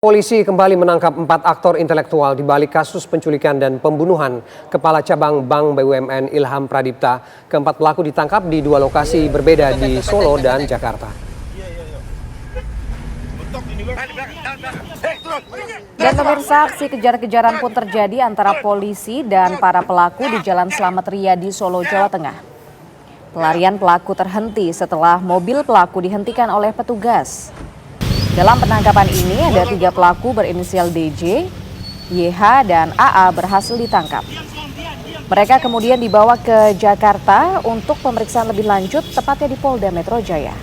Polisi kembali menangkap 4 aktor intelektual di balik kasus penculikan dan pembunuhan Kepala Cabang Bank BUMN Ilham Pradipta. Keempat pelaku ditangkap di 2 lokasi berbeda di Solo dan Jakarta. Dan pemirsa, aksi kejar-kejaran pun terjadi antara polisi dan para pelaku di Jalan Slamet Riyadi, Solo, Jawa Tengah. Pelarian pelaku terhenti setelah mobil pelaku dihentikan oleh petugas. Dalam penangkapan ini ada 3 pelaku berinisial DJ, YH, dan AA berhasil ditangkap. Mereka kemudian dibawa ke Jakarta untuk pemeriksaan lebih lanjut, tepatnya di Polda Metro Jaya.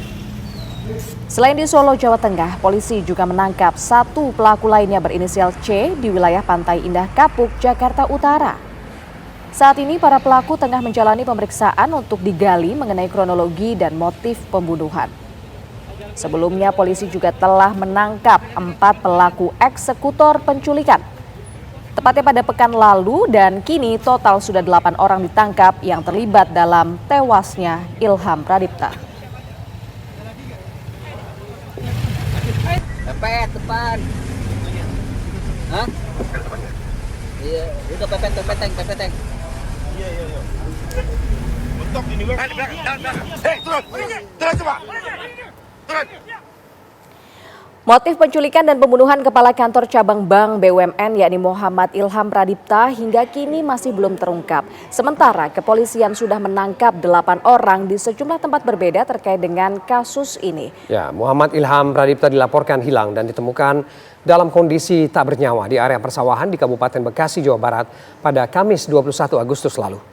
Selain di Solo, Jawa Tengah, polisi juga menangkap 1 pelaku lainnya berinisial C di wilayah Pantai Indah Kapuk, Jakarta Utara. Saat ini para pelaku tengah menjalani pemeriksaan untuk digali mengenai kronologi dan motif pembunuhan. Sebelumnya polisi juga telah menangkap 4 pelaku eksekutor penculikan. Tepatnya pada pekan lalu, dan kini total sudah 8 orang ditangkap yang terlibat dalam tewasnya Ilham Pradipta. Pepet depan. Hah? Iya, udah pepet. Iya. Mentok ini bang. Turun coba. Motif penculikan dan pembunuhan Kepala Kantor Cabang Bank BUMN yakni Muhammad Ilham Pradipta hingga kini masih belum terungkap. Sementara kepolisian sudah menangkap 8 orang di sejumlah tempat berbeda terkait dengan kasus ini. Ya, Muhammad Ilham Pradipta dilaporkan hilang dan ditemukan dalam kondisi tak bernyawa di area persawahan di Kabupaten Bekasi, Jawa Barat pada Kamis 21 Agustus lalu.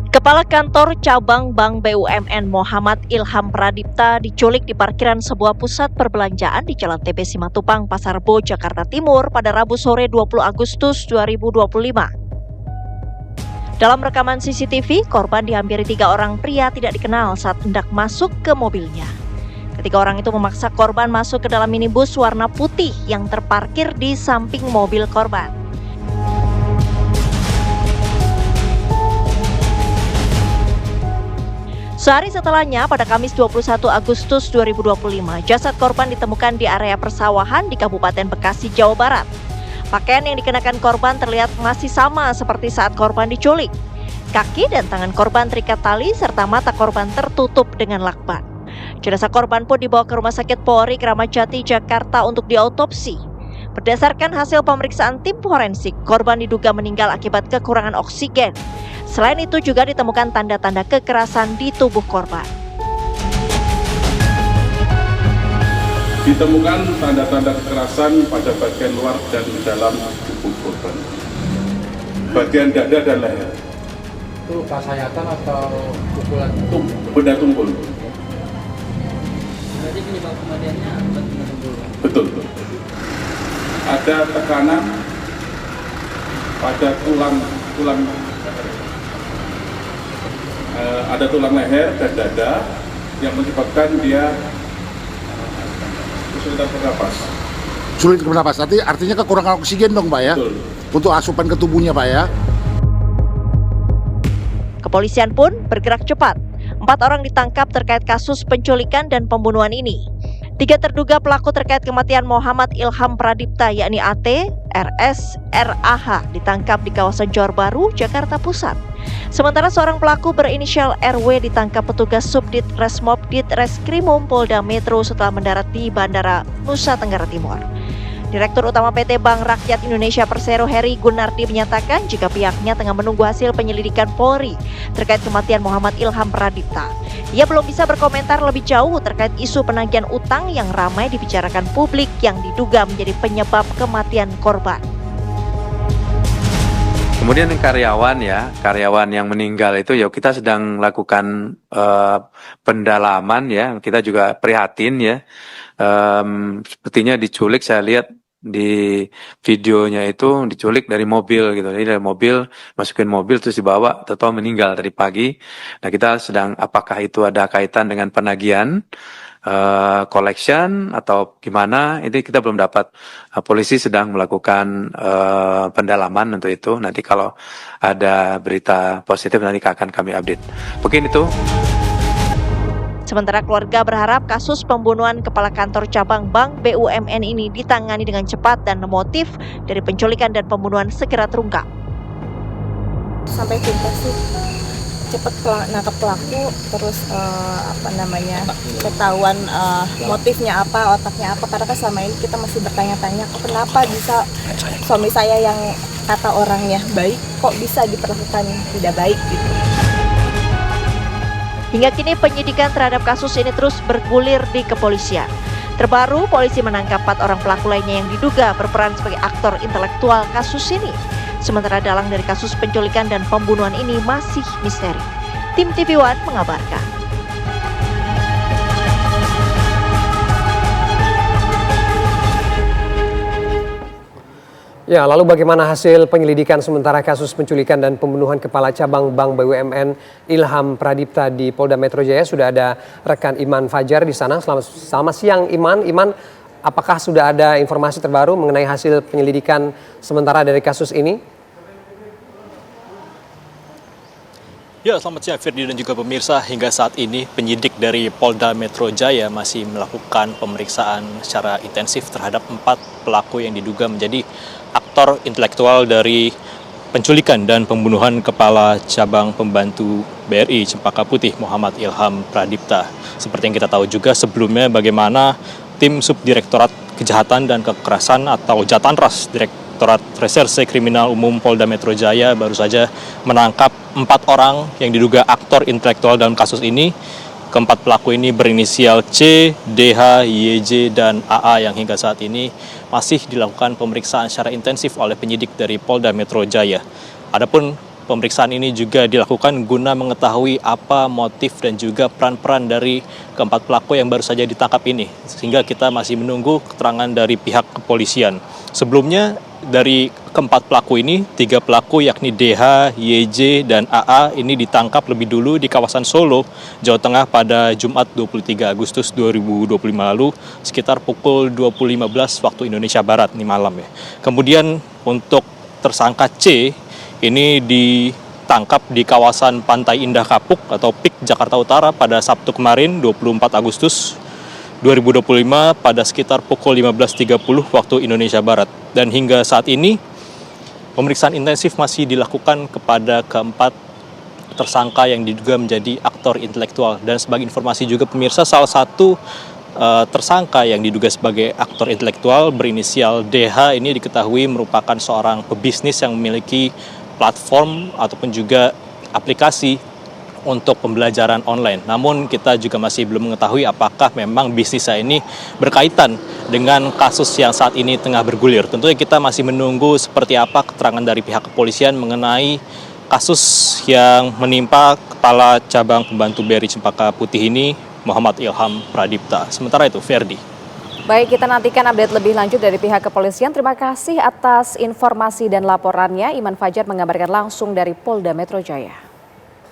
Kepala Kantor Cabang Bank BUMN Muhammad Ilham Pradipta diculik di parkiran sebuah pusat perbelanjaan di Jalan TB Simatupang, Pasar Rebo, Jakarta Timur pada Rabu sore 20 Agustus 2025. Dalam rekaman CCTV, korban dihampiri 3 orang pria tidak dikenal saat hendak masuk ke mobilnya. Ketiga orang itu memaksa korban masuk ke dalam minibus warna putih yang terparkir di samping mobil korban. Sehari setelahnya, pada Kamis 21 Agustus 2025, jasad korban ditemukan di area persawahan di Kabupaten Bekasi, Jawa Barat. Pakaian yang dikenakan korban terlihat masih sama seperti saat korban diculik. Kaki dan tangan korban terikat tali serta mata korban tertutup dengan lakban. Jenazah korban pun dibawa ke Rumah Sakit Polri Kramat Jati, Jakarta untuk diautopsi. Berdasarkan hasil pemeriksaan tim forensik, korban diduga meninggal akibat kekurangan oksigen. Selain itu juga ditemukan tanda-tanda kekerasan di tubuh korban. Ditemukan tanda-tanda kekerasan pada bagian luar dan dalam tubuh korban. Bagian dada dan leher. Itu luka sayatan atau pukulan? Benda tumpul. Berarti penyebab kematiannya akibat benda tumpul. Betul. Ada tekanan pada tulang ada tulang leher dan dada yang menyebabkan dia kesulitan bernapas. Sulit bernapas, artinya kekurangan oksigen dong Pak ya? Betul. Untuk asupan ke tubuhnya Pak ya? Kepolisian pun bergerak cepat. 4 orang ditangkap terkait kasus penculikan dan pembunuhan ini. 3 terduga pelaku terkait kematian Muhammad Ilham Pradipta yakni AT, RS, RAH ditangkap di kawasan Johor Baru, Jakarta Pusat. Sementara seorang pelaku berinisial RW ditangkap petugas Subdit Resmob Ditreskrimum Polda Metro setelah mendarat di Bandara Nusa Tenggara Timur. Direktur Utama PT Bank Rakyat Indonesia Persero Heri Gunardi menyatakan jika pihaknya tengah menunggu hasil penyelidikan Polri terkait kematian Muhammad Ilham Pradipta. Ia belum bisa berkomentar lebih jauh terkait isu penagihan utang yang ramai dibicarakan publik yang diduga menjadi penyebab kematian korban. Kemudian karyawan yang meninggal itu ya kita sedang lakukan pendalaman ya, kita juga prihatin ya. Sepertinya diculik, saya lihat di videonya itu diculik dari mobil gitu. Jadi dari mobil, masukin mobil terus dibawa, atau meninggal tadi pagi. Nah, kita sedang apakah itu ada kaitan dengan penagihan collection atau gimana, ini kita belum dapat. Polisi sedang melakukan pendalaman untuk itu. Nanti kalau ada berita positif nanti akan kami update. Mungkin itu. Sementara keluarga berharap kasus pembunuhan kepala kantor cabang Bank BUMN ini ditangani dengan cepat dan motif dari penculikan dan pembunuhan segera terungkap. Sampai tuntas sih, cepet nangkep pelaku, terus ketahuan motifnya apa, otaknya apa, karena kan selama ini kita masih bertanya-tanya kenapa bisa suami saya yang kata orangnya baik kok bisa diperlakukan tidak baik gitu. Hingga kini penyidikan terhadap kasus ini terus bergulir di kepolisian. Terbaru, polisi menangkap 4 orang pelaku lainnya yang diduga berperan sebagai aktor intelektual kasus ini. Sementara dalang dari kasus penculikan dan pembunuhan ini masih misteri. Tim TV One mengabarkan. Ya, lalu bagaimana hasil penyelidikan sementara kasus penculikan dan pembunuhan kepala cabang Bank BUMN Ilham Pradipta di Polda Metro Jaya? Sudah ada rekan Iman Fajar di sana. Selamat siang Iman. Iman, apakah sudah ada informasi terbaru mengenai hasil penyelidikan sementara dari kasus ini? Ya, selamat siang Firdi dan juga pemirsa. Hingga saat ini penyidik dari Polda Metro Jaya masih melakukan pemeriksaan secara intensif terhadap 4 pelaku yang diduga menjadi aktor intelektual dari penculikan dan pembunuhan kepala cabang pembantu BRI Cempaka Putih Muhammad Ilham Pradipta. Seperti yang kita tahu juga sebelumnya bagaimana tim Subdirektorat Kejahatan dan Kekerasan atau Jatanras Direktorat Reserse Kriminal Umum Polda Metro Jaya baru saja menangkap 4 orang yang diduga aktor intelektual dalam kasus ini. Keempat pelaku ini berinisial C, DH, YJ, dan AA yang hingga saat ini masih dilakukan pemeriksaan secara intensif oleh penyidik dari Polda Metro Jaya. Adapun pemeriksaan ini juga dilakukan guna mengetahui apa motif dan juga peran-peran dari keempat pelaku yang baru saja ditangkap ini. Sehingga kita masih menunggu keterangan dari pihak kepolisian. Sebelumnya dari keempat pelaku ini, 3 pelaku yakni DH, YJ, dan AA ini ditangkap lebih dulu di kawasan Solo, Jawa Tengah pada Jumat 23 Agustus 2025 lalu sekitar pukul 20.15 waktu Indonesia Barat ini malam ya. Kemudian untuk tersangka C ini ditangkap di kawasan Pantai Indah Kapuk atau PIK Jakarta Utara pada Sabtu kemarin 24 Agustus 2025 pada sekitar pukul 15.30 waktu Indonesia Barat. Dan hingga saat ini pemeriksaan intensif masih dilakukan kepada keempat tersangka yang diduga menjadi aktor intelektual. Dan sebagai informasi juga pemirsa, salah satu tersangka yang diduga sebagai aktor intelektual berinisial DH ini diketahui merupakan seorang pebisnis yang memiliki platform ataupun juga aplikasi untuk pembelajaran online. Namun kita juga masih belum mengetahui apakah memang bisnisnya ini berkaitan dengan kasus yang saat ini tengah bergulir. Tentunya kita masih menunggu seperti apa keterangan dari pihak kepolisian mengenai kasus yang menimpa kepala cabang pembantu BRI Cempaka Putih ini, Muhammad Ilham Pradipta. Sementara itu, Ferdi. Baik, kita nantikan update lebih lanjut dari pihak kepolisian. Terima kasih atas informasi dan laporannya. Iman Fajar mengabarkan langsung dari Polda Metro Jaya.